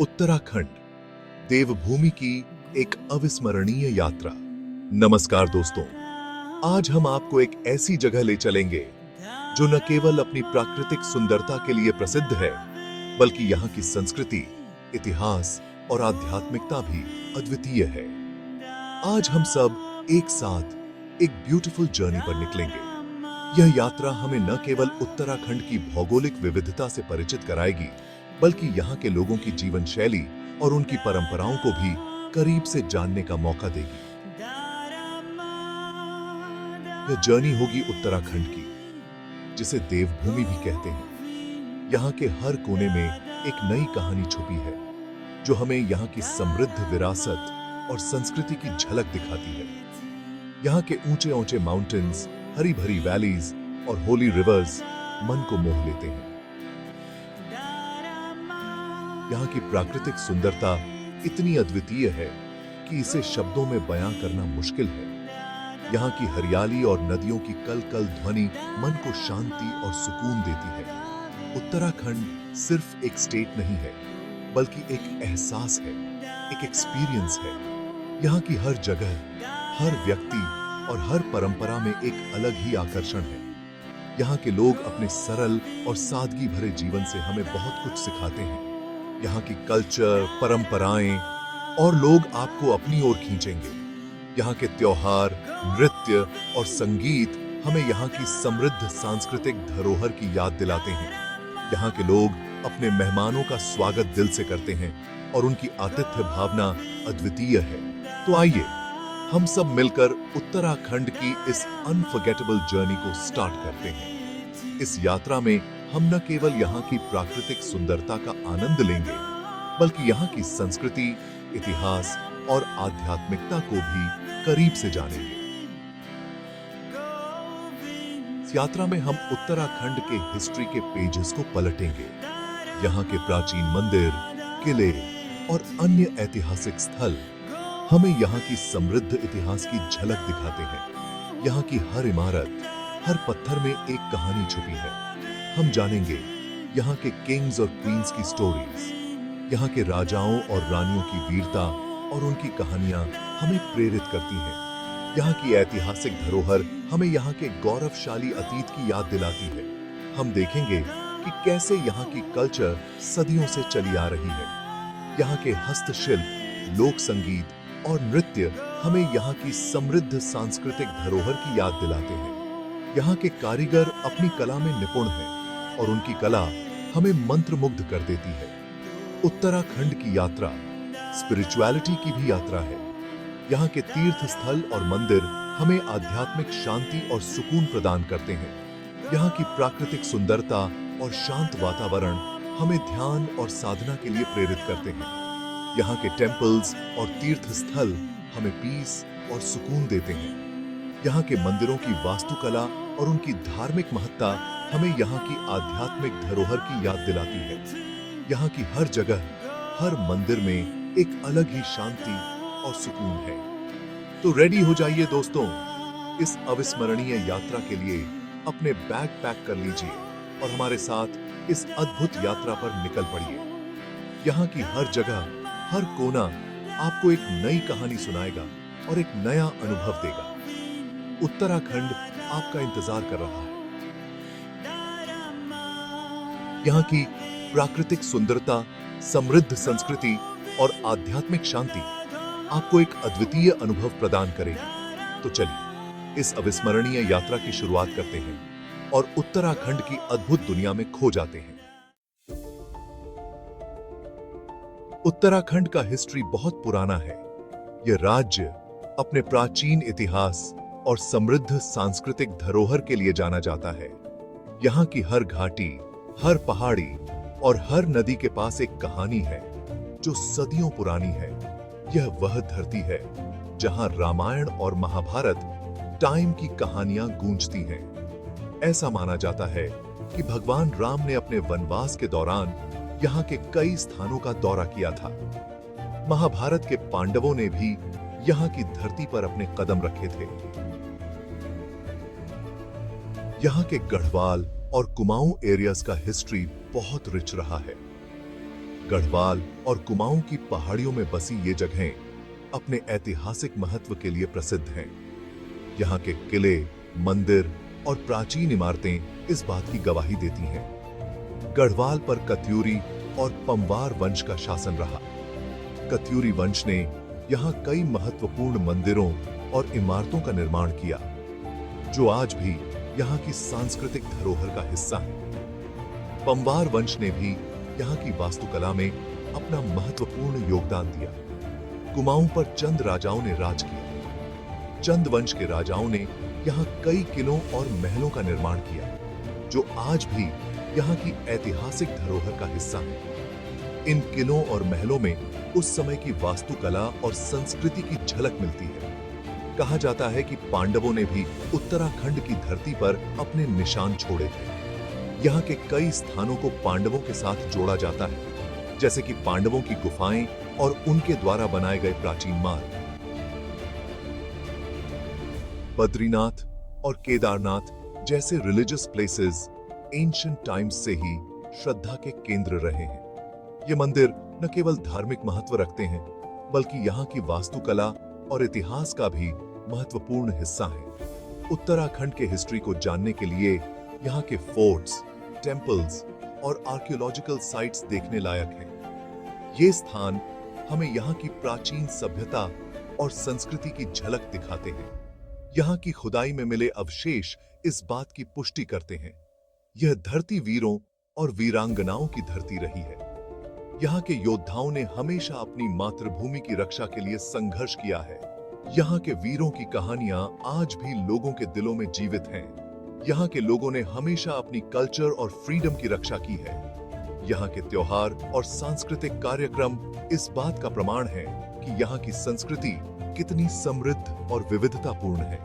उत्तराखंड, देवभूमि की एक अविस्मरणीय यात्रा। नमस्कार दोस्तों, आज हम आपको एक ऐसी जगह ले चलेंगे जो न केवल अपनी प्राकृतिक सुंदरता के लिए प्रसिद्ध है, बल्कि यहाँ की संस्कृति, इतिहास और आध्यात्मिकता भी अद्वितीय है। आज हम सब एक साथ एक ब्यूटीफुल जर्नी पर निकलेंगे। यह यात्रा हमें न केवल उत्तराखंड की भौगोलिक विविधता से परिचित कराएगी, बल्कि यहाँ के लोगों की जीवन शैली और उनकी परंपराओं को भी करीब से जानने का मौका देगी। यह जर्नी होगी उत्तराखंड की, जिसे देवभूमि भी कहते हैं। यहाँ के हर कोने में एक नई कहानी छुपी है, जो हमें यहाँ की समृद्ध विरासत और संस्कृति की झलक दिखाती है। यहाँ के ऊंचे ऊंचे माउंटेन्स, हरी भरी वैलीज और होली रिवर्स मन को मोह लेते हैं। यहाँ की प्राकृतिक सुंदरता इतनी अद्वितीय है कि इसे शब्दों में बयां करना मुश्किल है। यहाँ की हरियाली और नदियों की कल कल ध्वनि मन को शांति और सुकून देती है। उत्तराखंड सिर्फ एक स्टेट नहीं है, बल्कि एक एहसास है, एक एक्सपीरियंस है। यहाँ की हर जगह, हर व्यक्ति और हर परंपरा में एक अलग ही आकर्षण है। यहाँ के लोग अपने सरल और सादगी भरे जीवन से हमें बहुत कुछ सिखाते हैं। यहाँ की कल्चर, परंपराएं और लोग आपको अपनी ओर खींचेंगे। यहाँ के त्योहार, नृत्य और संगीत हमें यहाँ की समृद्ध सांस्कृतिक धरोहर की याद दिलाते हैं। यहाँ के लोग अपने मेहमानों का स्वागत दिल से करते हैं और उनकी आतिथ्य भावना अद्वितीय है। तो आइए हम सब मिलकर उत्तराखंड की इस अनफॉरगेटेबल जर्नी को स्टार्ट करते हैं। इस यात्रा में हम न केवल यहाँ की प्राकृतिक सुंदरता का आनंद लेंगे, बल्कि यहाँ की संस्कृति, इतिहास और आध्यात्मिकता को भी करीब से जानेंगे। इस यात्रा में हम उत्तराखंड के हिस्ट्री के पेजेस को पलटेंगे। यहाँ के प्राचीन मंदिर, किले और अन्य ऐतिहासिक स्थल हमें यहाँ की समृद्ध इतिहास की झलक दिखाते हैं। यहाँ की हर इमारत, हर पत्थर में एक कहानी छुपी है। हम जानेंगे यहाँ के किंग्स और क्वींस की स्टोरीज, यहाँ के राजाओं और रानियों की वीरता और उनकी कहानियां हमें प्रेरित करती हैं। यहाँ की ऐतिहासिक धरोहर हमें यहाँ के गौरवशाली अतीत की याद दिलाती है। हम देखेंगे कि कैसे यहाँ की कल्चर सदियों से चली आ रही है। यहाँ के हस्तशिल्प, लोक संगीत और नृत्य हमें यहाँ की समृद्ध सांस्कृतिक धरोहर की याद दिलाते हैं। यहाँ के कारीगर अपनी कला में निपुण हैं और उनकी कला हमें मंत्रमुग्ध कर देती है। उत्तराखंड की यात्रा स्पिरिचुअलिटी की भी यात्रा है। यहाँ के तीर्थ स्थल और मंदिर हमें आध्यात्मिक शांति और सुकून प्रदान करते हैं। यहाँ की प्राकृतिक सुंदरता और शांत वातावरण हमें ध्यान और साधना के लिए प्रेरित करते हैं। यहाँ के टेम्पल्स और तीर्थ स्थल हमें पीस और सुकून देते हैं। यहाँ के मंदिरों की वास्तुकला और उनकी धार्मिक महत्ता हमें यहाँ की आध्यात्मिक धरोहर की याद दिलाती है। यहाँ की हर जगह, हर मंदिर में एक अलग ही शांति और सुकून है। तो रेडी हो जाइए दोस्तों, इस अविस्मरणीय यात्रा के लिए अपने बैग पैक कर लीजिए और हमारे साथ इस अद्भुत यात्रा पर निकल पड़िए। यहाँ की हर जगह, हर कोना आपको एक नई कहानी सुनाएगा और एक नया अनुभव देगा। उत्तराखंड आपका इंतजार कर रहा है। यहाँ की प्राकृतिक सुंदरता, समृद्ध संस्कृति और आध्यात्मिक शांति आपको एक अद्वितीय अनुभव प्रदान करेगी। तो चलिए इस अविस्मरणीय यात्रा की शुरुआत करते हैं और उत्तराखंड की अद्भुत दुनिया में खो जाते हैं। उत्तराखंड का हिस्ट्री बहुत पुराना है। यह राज्य अपने प्राचीन इतिहास और समृद्ध सांस्कृतिक धरोहर के लिए जाना जाता है। यहाँ की हर घाटी, हर पहाड़ी और हर नदी के पास एक कहानी है जो सदियों पुरानी है। यह वह धरती है जहां रामायण और महाभारत टाइम की कहानियां गूंजती हैं। ऐसा माना जाता है कि भगवान राम ने अपने वनवास के दौरान यहाँ के कई स्थानों का दौरा किया था। महाभारत के पांडवों ने भी यहाँ की धरती पर अपने कदम रखे थे। यहाँ के गढ़वाल और कुमाऊं एरियाज का हिस्ट्री बहुत रिच रहा है। गढ़वाल और कुमाऊं की पहाड़ियों में बसी ये जगहें अपने ऐतिहासिक महत्व के लिए प्रसिद्ध हैं। यहाँ के किले, मंदिर और प्राचीन इमारतें इस बात की गवाही देती हैं। गढ़वाल पर कत्यूरी और पंवार वंश का शासन रहा। कत्यूरी वंश ने यहाँ कई महत्वपूर्ण मंदिरों और इमारतों का निर्माण किया, जो आज भी यहाँ की सांस्कृतिक धरोहर का हिस्सा है। पंवार वंश ने भी यहाँ की वास्तुकला में अपना महत्वपूर्ण योगदान दिया। कुमाऊं पर चंद राजाओं ने राज किया। चंद वंश के राजाओं ने यहाँ कई किलों और महलों का निर्माण किया, जो आज भी यहाँ की ऐतिहासिक धरोहर का हिस्सा है। इन किलों और महलों में उस समय की वास्तुकला और संस्कृति की झलक मिलती है। कहा जाता है कि पांडवों ने भी उत्तराखंड की धरती पर अपने निशान छोड़े थे। यहाँ के कई स्थानों को पांडवों के साथ जोड़ा जाता है, जैसे कि पांडवों की गुफाएं और उनके द्वारा बनाए गए प्राचीन मार्ग। बद्रीनाथ और केदारनाथ जैसे रिलीजियस प्लेसेस एंशिएंट टाइम्स से ही श्रद्धा के केंद्र रहे हैं। ये मंदिर न केवल धार्मिक महत्व रखते हैं, बल्कि यहाँ की वास्तुकला और इतिहास का भी महत्वपूर्ण हिस्सा है। उत्तराखंड के हिस्ट्री को जानने के लिए यहाँ के फोर्ट्स, टेंपल्स और आर्कियोलॉजिकल साइट्स देखने लायक हैं। ये स्थान हमें यहाँ की प्राचीन सभ्यता और संस्कृति की झलक दिखाते हैं। यहाँ की खुदाई में मिले अवशेष इस बात की पुष्टि करते हैं, यह धरती वीरों और वीरांगनाओं की धरती रही है। यहाँ के योद्धाओं ने हमेशा अपनी मातृभूमि की रक्षा के लिए संघर्ष किया है। यहाँ के वीरों की कहानियां आज भी लोगों के दिलों में जीवित हैं। यहाँ के लोगों ने हमेशा अपनी कल्चर और फ्रीडम की रक्षा की है। यहाँ के त्योहार और सांस्कृतिक कार्यक्रम इस बात का प्रमाण है कि यहाँ की संस्कृति कितनी समृद्ध और विविधतापूर्ण है।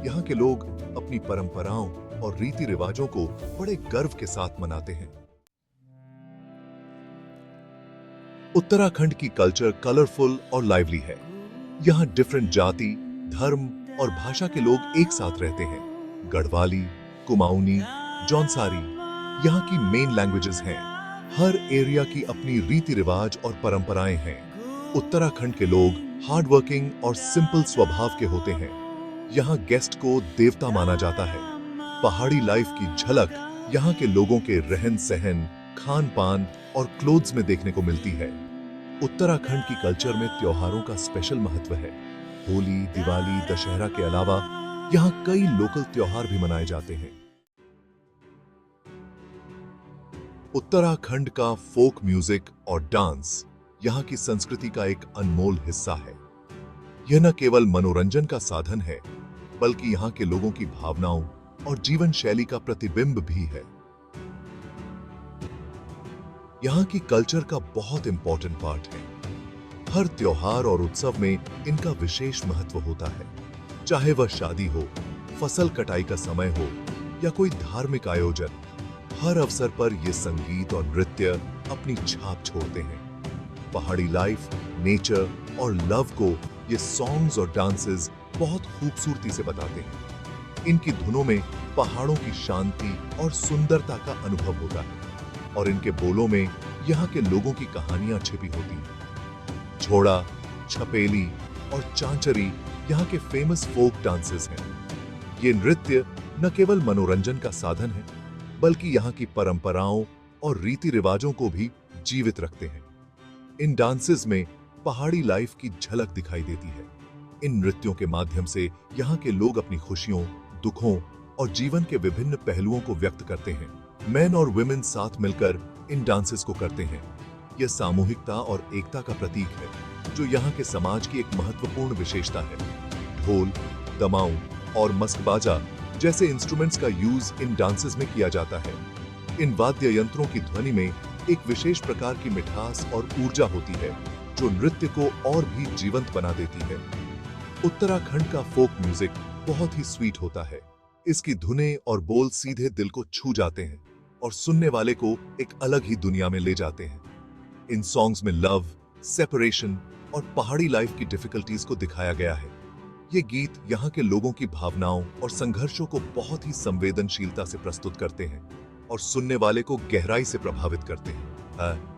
यहाँ के लोग अपनी परंपराओं और रीति रिवाजों को बड़े गर्व के साथ मनाते हैं। उत्तराखंड की कल्चर कलरफुल और लाइवली है। यहाँ डिफरेंट जाति, धर्म और भाषा के लोग एक साथ रहते हैं। गढ़वाली, कुमाऊनी, जौनसारी यहाँ की मेन लैंग्वेजेस हैं। हर एरिया की अपनी रीति रिवाज और परंपराएं हैं। उत्तराखंड के लोग हार्ड वर्किंग और सिंपल स्वभाव के होते हैं। यहाँ गेस्ट को देवता माना जाता है। पहाड़ी लाइफ की झलक यहाँ के लोगों के रहन सहन, खान पान और क्लोथ्स में देखने को मिलती है। उत्तराखंड की कल्चर में त्योहारों का स्पेशल महत्व है। होली, दिवाली, दशहरा के अलावा यहाँ कई लोकल त्योहार भी मनाए जाते हैं। उत्तराखंड का फोक म्यूजिक और डांस यहाँ की संस्कृति का एक अनमोल हिस्सा है। यह न केवल मनोरंजन का साधन है, बल्कि यहाँ के लोगों की भावनाओं और जीवन शैली का प्रतिबिंब भी है। यहाँ की कल्चर का बहुत इंपॉर्टेंट पार्ट है। हर त्योहार और उत्सव में इनका विशेष महत्व होता है। चाहे वह शादी हो, फसल कटाई का समय हो या कोई धार्मिक आयोजन, हर अवसर पर ये संगीत और नृत्य अपनी छाप छोड़ते हैं। पहाड़ी लाइफ, नेचर और लव को ये सॉन्ग्स और डांसेस बहुत खूबसूरती से बताते हैं। इनकी धुनों में पहाड़ों की शांति और सुंदरता का अनुभव होता है, और इनके बोलों में यहाँ के लोगों की कहानियां छिपी होती हैं। झोड़ा, छपेली और चांचरी यहाँ के फेमस फोक डांसेस हैं। ये नृत्य न केवल मनोरंजन का साधन है, बल्कि यहाँ की परंपराओं और रीति रिवाजों को भी जीवित रखते हैं। इन डांसेस में पहाड़ी लाइफ की झलक दिखाई देती है। इन नृत्यों के माध्यम से यहाँ के लोग अपनी खुशियों, दुखों और जीवन के विभिन्न पहलुओं को व्यक्त करते हैं। मेन और वुमेन साथ मिलकर इन डांसेस को करते हैं। यह सामूहिकता और एकता का प्रतीक है, जो यहाँ के समाज की एक महत्वपूर्ण विशेषता है। ढोल, दमाऊं और मस्कबाजा जैसे इंस्ट्रूमेंट्स का यूज इन डांसेस में किया जाता है। इन वाद्य यंत्रों की ध्वनि में एक विशेष प्रकार की मिठास और ऊर्जा होती है, जो नृत्य को और भी जीवंत बना देती है। उत्तराखंड का फोक म्यूजिक बहुत ही स्वीट होता है। इसकी धुनें और बोल सीधे दिल को छू जाते हैं और सुनने वाले को एक अलग ही दुनिया में ले जाते हैं। इन सॉन्ग्स में लव, सेपरेशन और पहाड़ी लाइफ की डिफिकल्टीज को दिखाया गया है। ये गीत यहाँ के लोगों की भावनाओं और संघर्षों को बहुत ही संवेदनशीलता से प्रस्तुत करते हैं और सुनने वाले को गहराई से प्रभावित करते हैं।